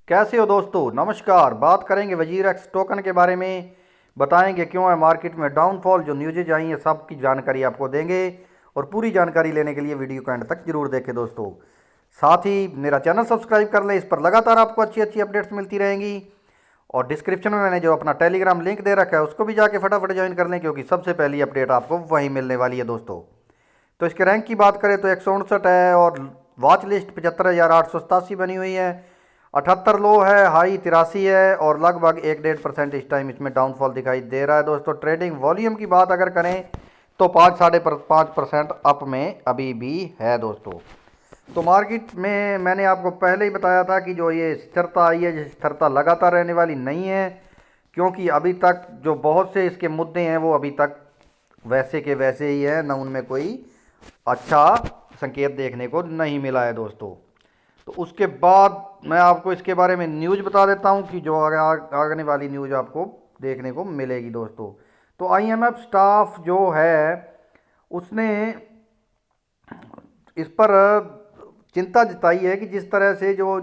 कैसे हो दोस्तों, नमस्कार। बात करेंगे वजीर एक्स टोकन के बारे में। बताएंगे क्यों है मार्केट में डाउनफॉल, जो न्यूज़ेज आई हैं सब की जानकारी आपको देंगे। और पूरी जानकारी लेने के लिए वीडियो को एंड तक जरूर देखें दोस्तों। साथ ही मेरा चैनल सब्सक्राइब कर लें, इस पर लगातार आपको अच्छी अच्छी अपडेट्स मिलती रहेंगी। और डिस्क्रिप्शन में मैंने जो अपना टेलीग्राम लिंक दे रखा है उसको भी जाके फटाफट ज्वाइन कर लें, क्योंकि सबसे पहली अपडेट आपको वहीं मिलने वाली है दोस्तों। तो इसके रैंक की बात करें तो 159 है और वॉच लिस्ट 75,887 बनी हुई है। 78 लो है, हाई 83 है और लगभग 1-1.5% इस टाइम इसमें डाउनफॉल दिखाई दे रहा है दोस्तों। ट्रेडिंग वॉल्यूम की बात अगर करें तो 5-5.5% अप में अभी भी है दोस्तों। तो मार्केट में मैंने आपको पहले ही बताया था कि जो ये स्थिरता आई है, ये स्थिरता लगातार रहने वाली नहीं है, क्योंकि अभी तक जो बहुत से इसके मुद्दे हैं वो अभी तक वैसे के वैसे ही है, न उनमें कोई अच्छा संकेत देखने को नहीं मिला है दोस्तों। तो उसके बाद मैं आपको इसके बारे में न्यूज़ बता देता हूं कि जो आगने वाली न्यूज़ आपको देखने को मिलेगी दोस्तों। तो आईएमएफ स्टाफ जो है उसने इस पर चिंता जताई है कि जिस तरह से जो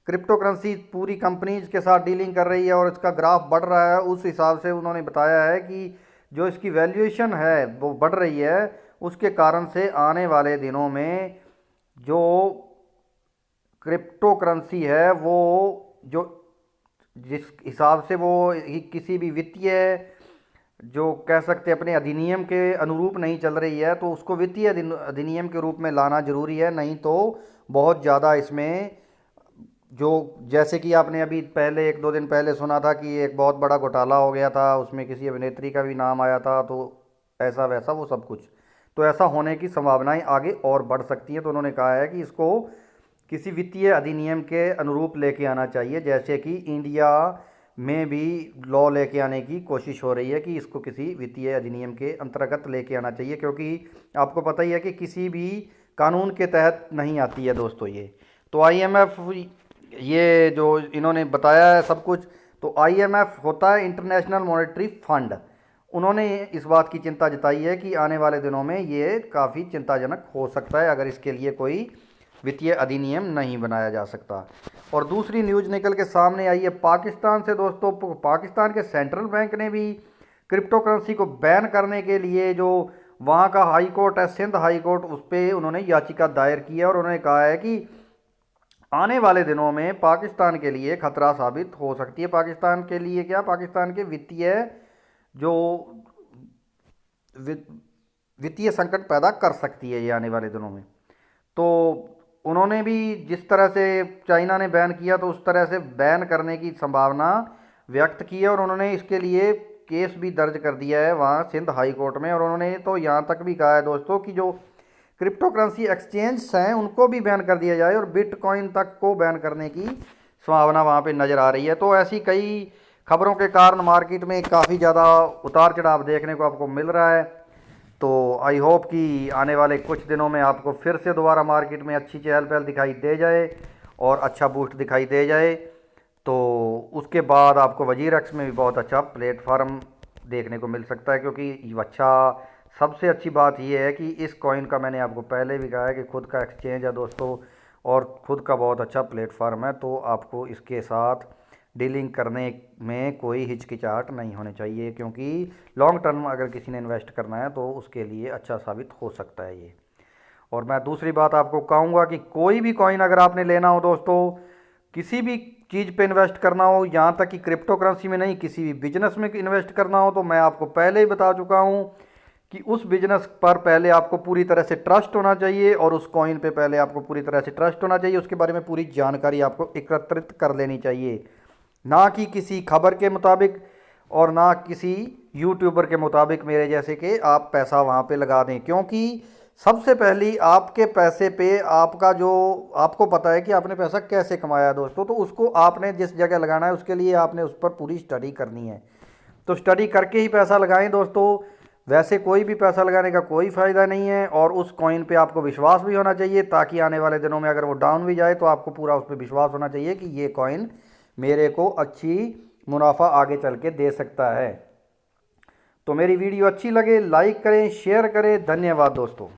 क्रिप्टो करेंसी पूरी कंपनीज के साथ डीलिंग कर रही है और इसका ग्राफ बढ़ रहा है, उस हिसाब से उन्होंने बताया है कि जो इसकी वैल्यूएशन है वो बढ़ रही है। उसके कारण से आने वाले दिनों में जो क्रिप्टो करेंसी है वो जो जिस हिसाब से वो किसी भी वित्तीय जो कह सकते हैं अपने अधिनियम के अनुरूप नहीं चल रही है, तो उसको वित्तीय अधिनियम के रूप में लाना जरूरी है। नहीं तो बहुत ज़्यादा इसमें जो जैसे कि आपने अभी पहले 1-2 दिन पहले सुना था कि एक बहुत बड़ा घोटाला हो गया था, उसमें किसी अभिनेत्री का भी नाम आया था, तो ऐसा वैसा वो सब कुछ, तो ऐसा होने की संभावनाएं आगे और बढ़ सकती हैं। तो उन्होंने कहा है कि इसको किसी वित्तीय अधिनियम के अनुरूप लेके आना चाहिए, जैसे कि इंडिया में भी लॉ लेके आने की कोशिश हो रही है कि इसको किसी वित्तीय अधिनियम के अंतर्गत लेके आना चाहिए, क्योंकि आपको पता ही है कि किसी भी कानून के तहत नहीं आती है दोस्तों ये। तो आईएमएफ ये जो इन्होंने बताया है सब कुछ, तो आईएमएफ होता है इंटरनेशनल मॉनेटरी फंड। उन्होंने इस बात की चिंता जताई है कि आने वाले दिनों में ये काफ़ी चिंताजनक हो सकता है अगर इसके लिए कोई वित्तीय अधिनियम नहीं बनाया जा सकता। और दूसरी न्यूज़ निकल के सामने आई है पाकिस्तान से दोस्तों। पाकिस्तान के सेंट्रल बैंक ने भी क्रिप्टो करेंसी को बैन करने के लिए जो वहाँ का हाई कोर्ट है, सिंध हाई कोर्ट, उस पर उन्होंने याचिका दायर की है और उन्होंने कहा है कि आने वाले दिनों में पाकिस्तान के लिए खतरा साबित हो सकती है। पाकिस्तान के लिए क्या, पाकिस्तान के वित्तीय जो वित्तीय संकट पैदा कर सकती है ये आने वाले दिनों में। तो उन्होंने भी जिस तरह से चाइना ने बैन किया तो उस तरह से बैन करने की संभावना व्यक्त की है और उन्होंने इसके लिए केस भी दर्ज कर दिया है वहाँ सिंध हाई कोर्ट में। और उन्होंने तो यहाँ तक भी कहा है दोस्तों कि जो क्रिप्टो करेंसी एक्सचेंज हैं उनको भी बैन कर दिया जाए और बिटकॉइन तक को बैन करने की संभावना वहाँ पे नज़र आ रही है। तो ऐसी कई खबरों के कारण मार्केट में काफ़ी ज़्यादा उतार चढ़ाव देखने को आपको मिल रहा है। तो आई होप कि आने वाले कुछ दिनों में आपको फिर से दोबारा मार्केट में अच्छी चहल पहल दिखाई दे जाए और अच्छा बूस्ट दिखाई दे जाए। तो उसके बाद आपको वजीर एक्स में भी बहुत अच्छा प्लेटफार्म देखने को मिल सकता है, क्योंकि अच्छा सबसे अच्छी बात यह है कि इस कॉइन का मैंने आपको पहले भी कहा है कि खुद का एक्सचेंज है दोस्तों और खुद का बहुत अच्छा प्लेटफार्म है। तो आपको इसके साथ डीलिंग करने में कोई हिचकिचाहट नहीं होनी चाहिए, क्योंकि लॉन्ग टर्म अगर किसी ने इन्वेस्ट करना है तो उसके लिए अच्छा साबित हो सकता है ये। और मैं दूसरी बात आपको कहूँगा कि कोई भी कॉइन अगर आपने लेना हो दोस्तों, किसी भी चीज़ पे इन्वेस्ट करना हो, यहाँ तक कि क्रिप्टो करेंसी में नहीं किसी भी बिजनेस में इन्वेस्ट करना हो, तो मैं आपको पहले ही बता चुका हूँ कि उस बिजनेस पर पहले आपको पूरी तरह से ट्रस्ट होना चाहिए और उस कॉइन पे पहले आपको पूरी तरह से ट्रस्ट होना चाहिए। उसके बारे में पूरी जानकारी आपको एकत्रित कर लेनी चाहिए, ना कि किसी खबर के मुताबिक और ना किसी यूट्यूबर के मुताबिक मेरे जैसे कि आप पैसा वहाँ पे लगा दें। क्योंकि सबसे पहली आपके पैसे पे आपका जो आपको पता है कि आपने पैसा कैसे कमाया है दोस्तों, तो उसको आपने जिस जगह लगाना है उसके लिए आपने उस पर पूरी स्टडी करनी है। तो स्टडी करके ही पैसा लगाएं दोस्तों, वैसे कोई भी पैसा लगाने का कोई फ़ायदा नहीं है। और उस कॉइन पे आपको विश्वास भी होना चाहिए, ताकि आने वाले दिनों में अगर वो डाउन भी जाए तो आपको पूरा उस पर विश्वास होना चाहिए कि ये कॉइन मेरे को अच्छी मुनाफा आगे चल के दे सकता है। तो मेरी वीडियो अच्छी लगे लाइक करें, शेयर करें। धन्यवाद दोस्तों।